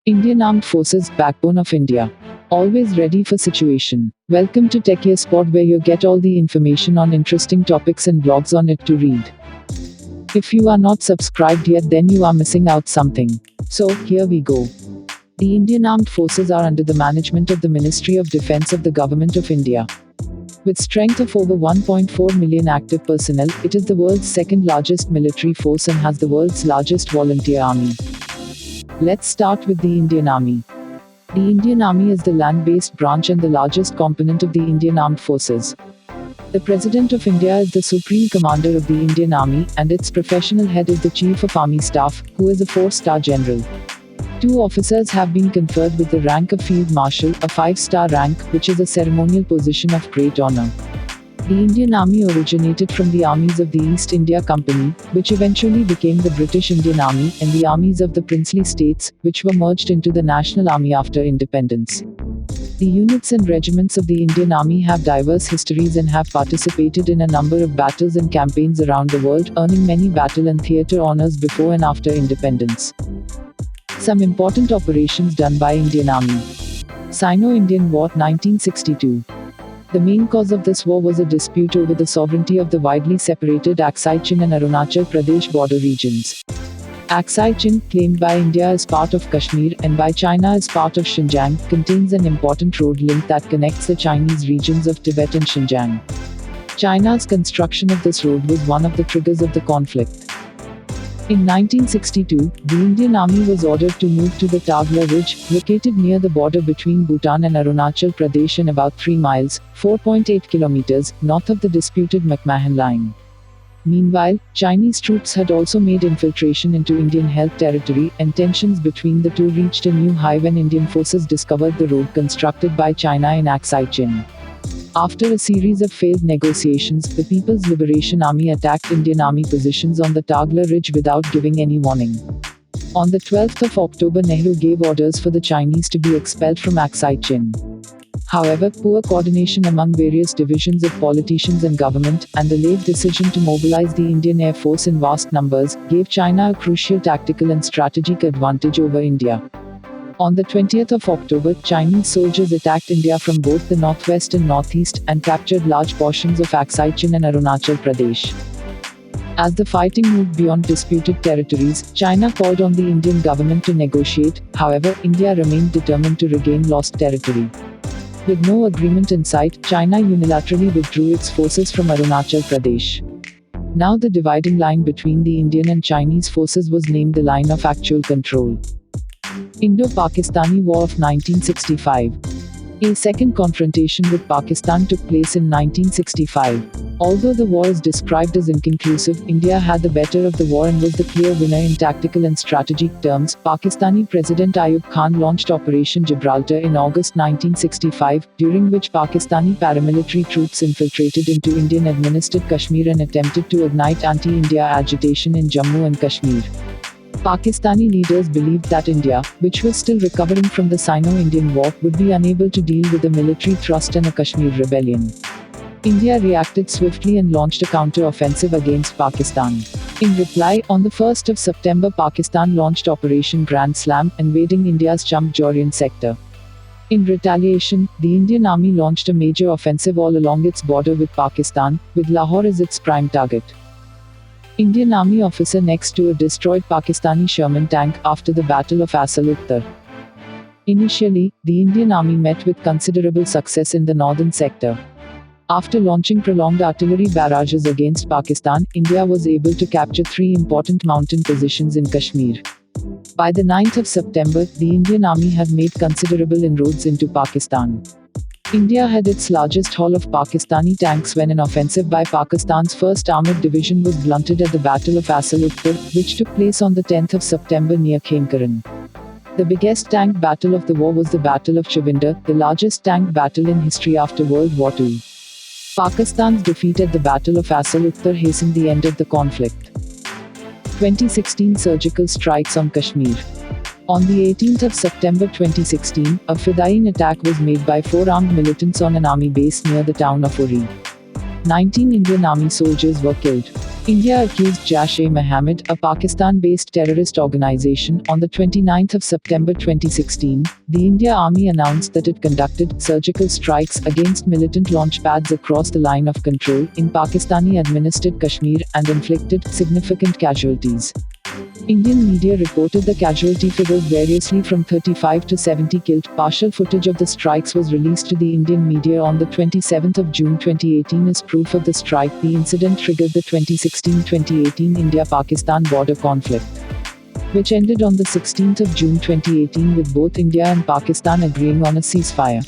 Indian Armed Forces, backbone of India. Always ready for situation. Welcome to Tech Year Spot, where you get all the information on interesting topics and blogs on it to read. If you are not subscribed yet, then you are missing out something. So, here we go. The Indian Armed Forces are under the management of the Ministry of Defence of the Government of India. With strength of over 1.4 million active personnel, it is the world's second largest military force and has the world's largest volunteer army. Let's start with the Indian Army. The Indian Army is the land-based branch and the largest component of the Indian Armed Forces. The President of India is the Supreme Commander of the Indian Army, and its professional head is the Chief of Army Staff, who is a 4-star general. 2 officers have been conferred with the rank of Field Marshal, a 5-star rank, which is a ceremonial position of great honor. The Indian Army originated from the armies of the East India Company, which eventually became the British Indian Army, and the armies of the princely states, which were merged into the National Army after independence. The units and regiments of the Indian Army have diverse histories and have participated in a number of battles and campaigns around the world, earning many battle and theatre honours before and after independence. Some important operations done by Indian Army. Sino-Indian War 1962. The main cause of this war was a dispute over the sovereignty of the widely separated Aksai Chin and Arunachal Pradesh border regions. Aksai Chin, claimed by India as part of Kashmir and by China as part of Xinjiang, contains an important road link that connects the Chinese regions of Tibet and Xinjiang. China's construction of this road was one of the triggers of the conflict. In 1962, the Indian Army was ordered to move to the Tagla Ridge, located near the border between Bhutan and Arunachal Pradesh and about 3 miles, 4.8 kilometers, north of the disputed McMahon Line. Meanwhile, Chinese troops had also made infiltration into Indian held territory, and tensions between the two reached a new high when Indian forces discovered the road constructed by China in Aksai Chin. After a series of failed negotiations, the People's Liberation Army attacked Indian Army positions on the Tagla Ridge without giving any warning. On the 12th of October, Nehru gave orders for the Chinese to be expelled from Aksai Chin. However, poor coordination among various divisions of politicians and government, and the late decision to mobilize the Indian Air Force in vast numbers, gave China a crucial tactical and strategic advantage over India. On the 20th of October, Chinese soldiers attacked India from both the northwest and northeast, and captured large portions of Aksai Chin and Arunachal Pradesh. As the fighting moved beyond disputed territories, China called on the Indian government to negotiate. However, India remained determined to regain lost territory. With no agreement in sight, China unilaterally withdrew its forces from Arunachal Pradesh. Now the dividing line between the Indian and Chinese forces was named the Line of Actual Control. Indo-Pakistani War of 1965. A second confrontation with Pakistan took place in 1965. Although the war is described as inconclusive, India had the better of the war and was the clear winner in tactical and strategic terms. Pakistani President Ayub Khan launched Operation Gibraltar in August 1965, during which Pakistani paramilitary troops infiltrated into Indian-administered Kashmir and attempted to ignite anti-India agitation in Jammu and Kashmir. Pakistani leaders believed that India, which was still recovering from the Sino-Indian War, would be unable to deal with a military thrust and a Kashmir rebellion. India reacted swiftly and launched a counter-offensive against Pakistan. In reply, on the 1st of September, Pakistan launched Operation Grand Slam, invading India's Champ-Jaurian sector. In retaliation, the Indian Army launched a major offensive all along its border with Pakistan, with Lahore as its prime target. Indian Army officer next to a destroyed Pakistani Sherman tank after the Battle of Asal Uttar. Initially, the Indian Army met with considerable success in the northern sector. After launching prolonged artillery barrages against Pakistan, India was able to capture 3 important mountain positions in Kashmir. By the 9th of September, the Indian Army had made considerable inroads into Pakistan. India had its largest haul of Pakistani tanks when an offensive by Pakistan's 1st Armoured Division was blunted at the Battle of Asal Uttar, which took place on the 10th of September near Khemkaran. The biggest tank battle of the war was the Battle of Chavinder, the largest tank battle in history after World War II. Pakistan's defeat at the Battle of Asal Uttar hastened the end of the conflict. 2016 Surgical strikes on Kashmir. On the 18th of September 2016, a Fedayeen attack was made by 4 armed militants on an army base near the town of Uri. 19 Indian Army soldiers were killed. India accused Jaish-e-Mohammed, a Pakistan-based terrorist organization, on the 29th of September 2016. The India Army announced that it conducted surgical strikes against militant launch pads across the line of control in Pakistani-administered Kashmir and inflicted significant casualties. Indian media reported the casualty figures variously from 35 to 70 killed. Partial footage of the strikes was released to the Indian media on the 27th of June 2018 as proof of the strike. The incident triggered the 2016-2018 India-Pakistan border conflict, which ended on the 16th of June 2018 with both India and Pakistan agreeing on a ceasefire.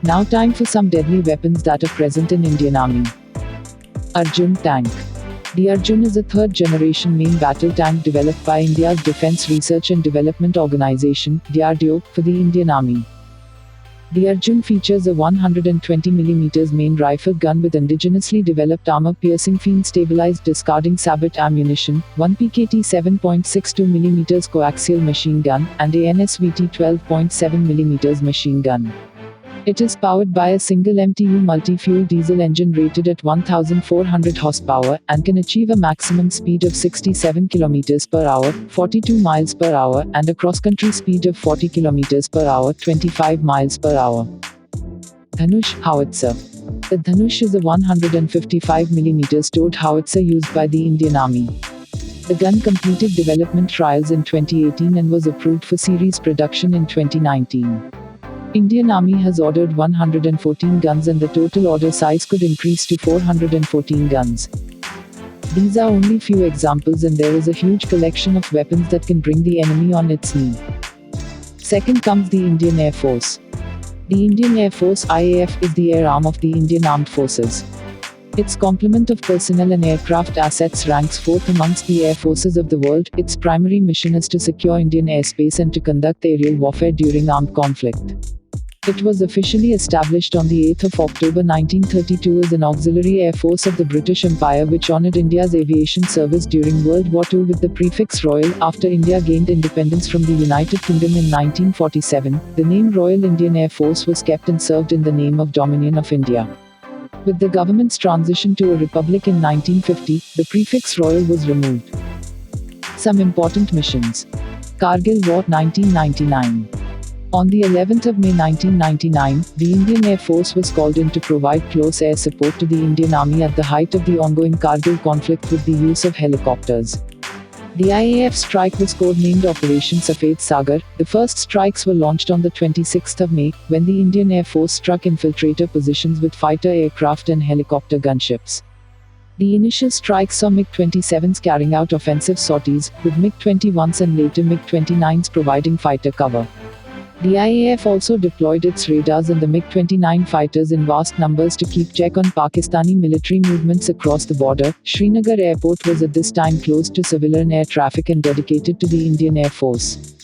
Now time for some deadly weapons that are present in Indian Army. Arjun tank. The Arjun is a third-generation main battle tank developed by India's Defence Research and Development Organisation, DRDO, for the Indian Army. The Arjun features a 120mm main rifle gun with indigenously developed armor-piercing fiend-stabilized discarding sabot ammunition, one PKT 7.62mm coaxial machine gun, and a NSVT 12.7mm machine gun. It is powered by a single MTU multi-fuel diesel engine rated at 1,400 horsepower, and can achieve a maximum speed of 67 km per hour, 42 miles per hour, and a cross-country speed of 40 km per hour, 25 miles per hour. Dhanush howitzer. The Dhanush is a 155mm towed howitzer used by the Indian Army. The gun completed development trials in 2018 and was approved for series production in 2019. Indian Army has ordered 114 guns and the total order size could increase to 414 guns. These are only few examples and there is a huge collection of weapons that can bring the enemy on its knee. Second comes the Indian Air Force. The Indian Air Force IAF is the air arm of the Indian Armed Forces. Its complement of personnel and aircraft assets ranks fourth amongst the air forces of the world. Its primary mission is to secure Indian airspace and to conduct aerial warfare during armed conflict. It was officially established on the 8th of October 1932 as an auxiliary air force of the British Empire which honoured India's aviation service during World War II with the prefix Royal. After India gained independence from the United Kingdom in 1947, the name Royal Indian Air Force was kept and served in the name of Dominion of India. With the government's transition to a republic in 1950, the prefix Royal was removed. Some important missions. Kargil War 1999. On the 11th of May 1999, the Indian Air Force was called in to provide close air support to the Indian Army at the height of the ongoing Kargil conflict with the use of helicopters. The IAF strike was codenamed Operation Safed Sagar. The first strikes were launched on the 26th of May, when the Indian Air Force struck infiltrator positions with fighter aircraft and helicopter gunships. The initial strikes saw MiG-27s carrying out offensive sorties, with MiG-21s and later MiG-29s providing fighter cover. The IAF also deployed its radars and the MiG-29 fighters in vast numbers to keep check on Pakistani military movements across the border. Srinagar Airport was at this time closed to civilian air traffic and dedicated to the Indian Air Force.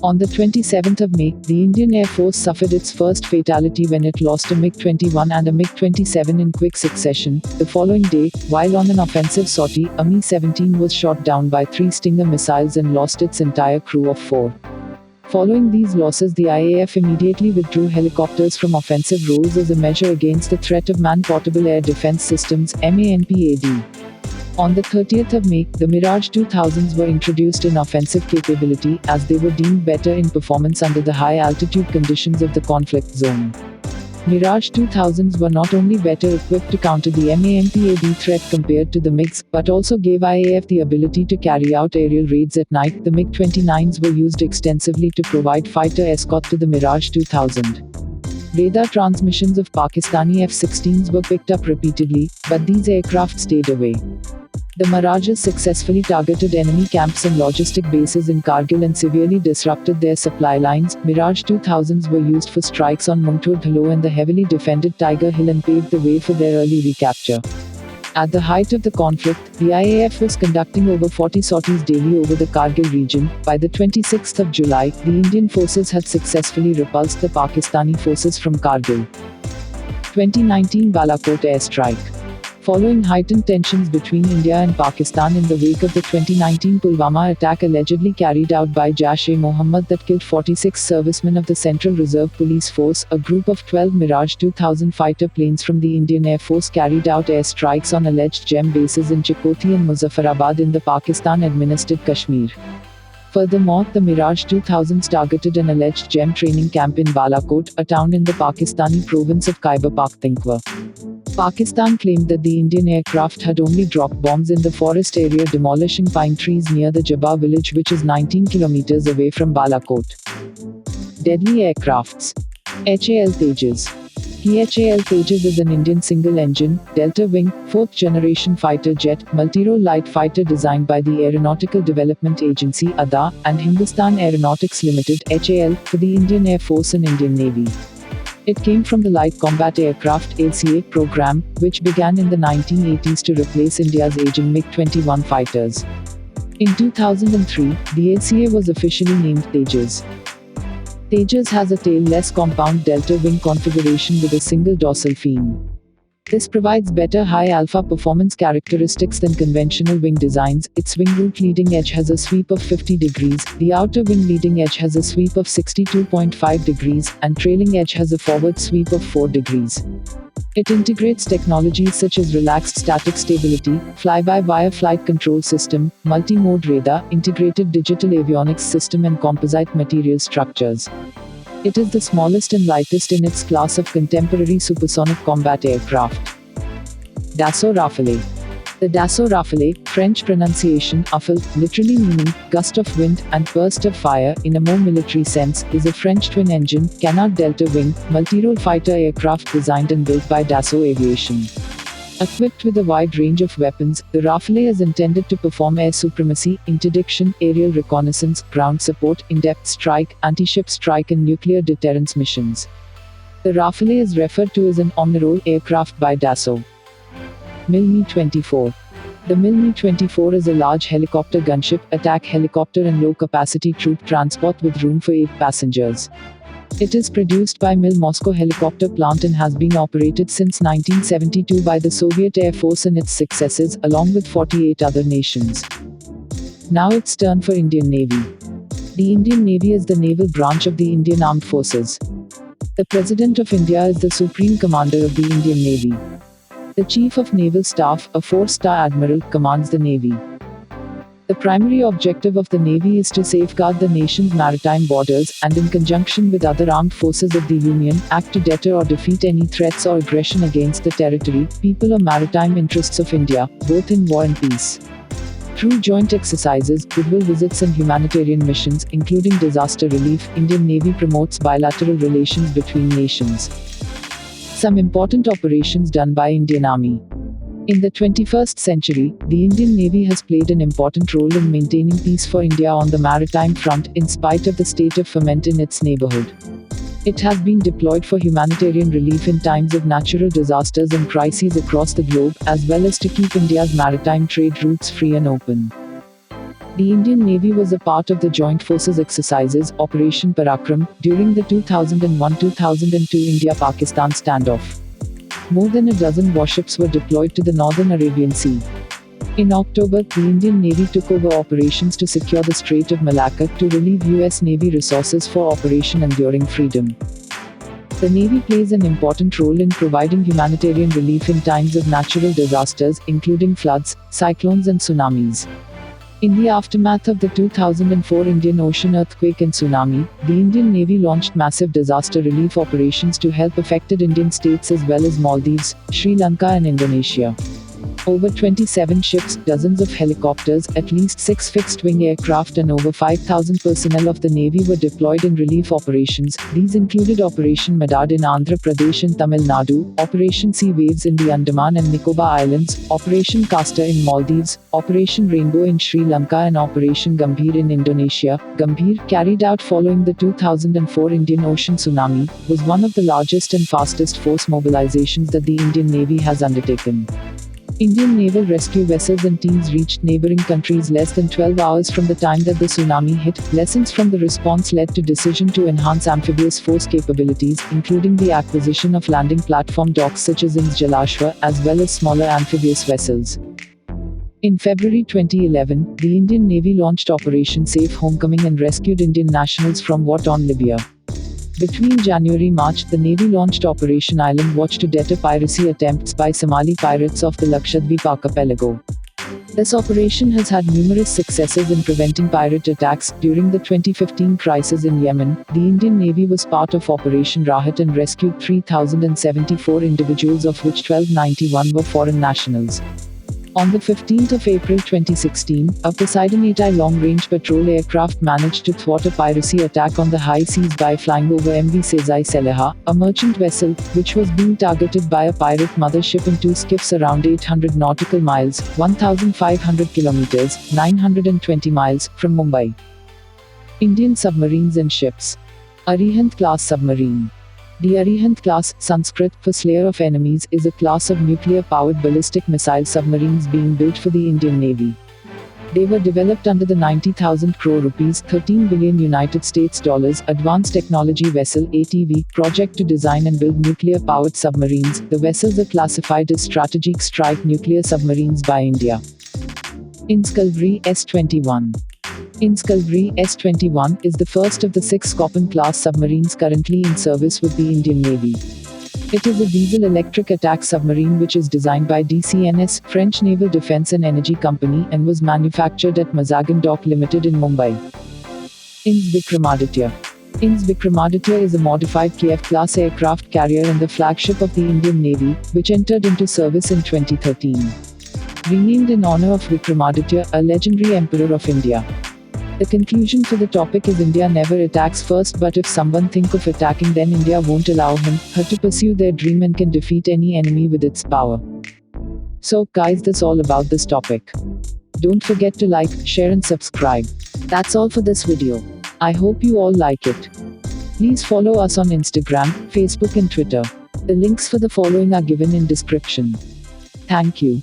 On the 27th of May, the Indian Air Force suffered its first fatality when it lost a MiG-21 and a MiG-27 in quick succession. The following day, while on an offensive sortie, a Mi-17 was shot down by 3 Stinger missiles and lost its entire crew of 4. Following these losses, the IAF immediately withdrew helicopters from offensive roles as a measure against the threat of Man-Portable Air Defense Systems (MANPAD). On the 30th of May, the Mirage 2000s were introduced in offensive capability, as they were deemed better in performance under the high-altitude conditions of the conflict zone. Mirage 2000s were not only better equipped to counter the MANPAD threat compared to the MiGs, but also gave IAF the ability to carry out aerial raids at night. The MiG-29s were used extensively to provide fighter escort to the Mirage 2000. Radar transmissions of Pakistani F-16s were picked up repeatedly, but these aircraft stayed away. The Mirages successfully targeted enemy camps and logistic bases in Kargil and severely disrupted their supply lines. Mirage 2000s were used for strikes on Muntur Dhalo and the heavily defended Tiger Hill and paved the way for their early recapture. At the height of the conflict, the IAF was conducting over 40 sorties daily over the Kargil region. By the 26th of July, the Indian forces had successfully repulsed the Pakistani forces from Kargil. 2019 Balakot airstrike. Following heightened tensions between India and Pakistan in the wake of the 2019 Pulwama attack allegedly carried out by Jaish-e-Mohammed that killed 46 servicemen of the Central Reserve Police Force, a group of 12 Mirage 2000 fighter planes from the Indian Air Force carried out airstrikes on alleged GEM bases in Chakoti and Muzaffarabad in the Pakistan-administered Kashmir. Furthermore, the Mirage 2000s targeted an alleged GEM training camp in Balakot, a town in the Pakistani province of Khyber Pakhtunkhwa. Pakistan claimed that the Indian aircraft had only dropped bombs in the forest area, demolishing pine trees near the Jabba village, which is 19 kilometers away from Balakot. Deadly aircrafts. HAL Tejas. HAL Tejas is an Indian single-engine, delta-wing, fourth-generation fighter jet, multi-role light fighter designed by the Aeronautical Development Agency (ADA) and Hindustan Aeronautics Limited (HAL) for the Indian Air Force and Indian Navy. It came from the Light Combat Aircraft (LCA) program, which began in the 1980s to replace India's aging MiG-21 fighters. In 2003, the LCA was officially named Tejas. Tejas has a tail-less compound delta-wing configuration with a single dorsal fin. This provides better high-alpha performance characteristics than conventional wing designs. Its wing root leading edge has a sweep of 50 degrees, the outer wing leading edge has a sweep of 62.5 degrees, and trailing edge has a forward sweep of 4 degrees. It integrates technologies such as relaxed static stability, fly-by-wire flight control system, multi-mode radar, integrated digital avionics system and composite material structures. It is the smallest and lightest in its class of contemporary supersonic combat aircraft. Dassault Rafale. The Dassault Rafale, French pronunciation Rafale, literally meaning gust of wind and burst of fire in a more military sense, is a French twin-engine, canard delta-wing, multi-role fighter aircraft designed and built by Dassault Aviation. Equipped with a wide range of weapons, the Rafale is intended to perform air supremacy, interdiction, aerial reconnaissance, ground support, in-depth strike, anti-ship strike and nuclear deterrence missions. The Rafale is referred to as an omnirole aircraft by Dassault. MiL-Mi-24. The MiL-Mi-24 is a large helicopter gunship, attack helicopter and low-capacity troop transport with room for 8 passengers. It is produced by MIL Moscow Helicopter Plant and has been operated since 1972 by the Soviet Air Force and its successors, along with 48 other nations. Now it's turn for Indian Navy. The Indian Navy is the naval branch of the Indian Armed Forces. The President of India is the Supreme Commander of the Indian Navy. The Chief of Naval Staff, a 4-star admiral, commands the Navy. The primary objective of the Navy is to safeguard the nation's maritime borders, and in conjunction with other armed forces of the Union, act to deter or defeat any threats or aggression against the territory, people or maritime interests of India, both in war and peace. Through joint exercises, goodwill visits and humanitarian missions, including disaster relief, Indian Navy promotes bilateral relations between nations. Some important operations done by Indian Army. In the 21st century, the Indian Navy has played an important role in maintaining peace for India on the maritime front, in spite of the state of ferment in its neighborhood. It has been deployed for humanitarian relief in times of natural disasters and crises across the globe, as well as to keep India's maritime trade routes free and open. The Indian Navy was a part of the Joint Forces exercises, Operation Parakram, during the 2001-2002 India-Pakistan standoff. More than a dozen warships were deployed to the northern Arabian Sea. In October, the Indian Navy took over operations to secure the Strait of Malacca to relieve US Navy resources for Operation Enduring Freedom. The Navy plays an important role in providing humanitarian relief in times of natural disasters, including floods, cyclones and tsunamis. In the aftermath of the 2004 Indian Ocean earthquake and tsunami, the Indian Navy launched massive disaster relief operations to help affected Indian states as well as Maldives, Sri Lanka and Indonesia. Over 27 ships, dozens of helicopters, at least 6 fixed-wing aircraft and over 5,000 personnel of the Navy were deployed in relief operations. These included Operation Madad in Andhra Pradesh and Tamil Nadu, Operation Sea Waves in the Andaman and Nicobar Islands, Operation Castor in Maldives, Operation Rainbow in Sri Lanka and Operation Gambhir in Indonesia. Gambhir, carried out following the 2004 Indian Ocean tsunami, was one of the largest and fastest force mobilizations that the Indian Navy has undertaken. Indian naval rescue vessels and teams reached neighboring countries less than 12 hours from the time that the tsunami hit. Lessons from the response led to decision to enhance amphibious force capabilities, including the acquisition of landing platform docks such as INS Jalashwa, as well as smaller amphibious vessels. In February 2011, the Indian Navy launched Operation Safe Homecoming and rescued Indian nationals from war-torn Libya. Between January-March, the Navy launched Operation Island Watch to deter piracy attempts by Somali pirates off the Lakshadweep archipelago. This operation has had numerous successes in preventing pirate attacks. During the 2015 crisis in Yemen, the Indian Navy was part of Operation Rahat and rescued 3,074 individuals, of which 1,291 were foreign nationals. On the 15th of April 2016, a Poseidon 8I long-range patrol aircraft managed to thwart a piracy attack on the high seas by flying over MV Sezai Saleha, a merchant vessel, which was being targeted by a pirate mothership in two skiffs around 800 nautical miles, 1,500 kilometers, 920 miles, from Mumbai. Indian submarines and ships. Arihant-class submarine. The Arihant class, Sanskrit for Slayer of Enemies, is a class of nuclear-powered ballistic missile submarines being built for the Indian Navy. They were developed under the 90,000 crore rupees (13 billion United States dollars) Advanced Technology Vessel (ATV) project to design and build nuclear-powered submarines. The vessels are classified as strategic strike nuclear submarines by India. INS Kalvari S-21. INS Kalvari S-21 is the first of the 6 Skorpion-class submarines currently in service with the Indian Navy. It is a diesel-electric attack submarine which is designed by DCNS, French Naval Defense and Energy Company, and was manufactured at Mazagon Dock Limited in Mumbai. INS Vikramaditya. INS Vikramaditya is a modified KF-class aircraft carrier and the flagship of the Indian Navy, which entered into service in 2013. Renamed in honor of Vikramaditya, a legendary emperor of India. The conclusion for the topic is India never attacks first, but if someone think of attacking, then India won't allow him, her to pursue their dream and can defeat any enemy with its power. So, guys, that's all about this topic. Don't forget to like, share and subscribe. That's all for this video. I hope you all like it. Please follow us on Instagram, Facebook and Twitter. The links for the following are given in description. Thank you.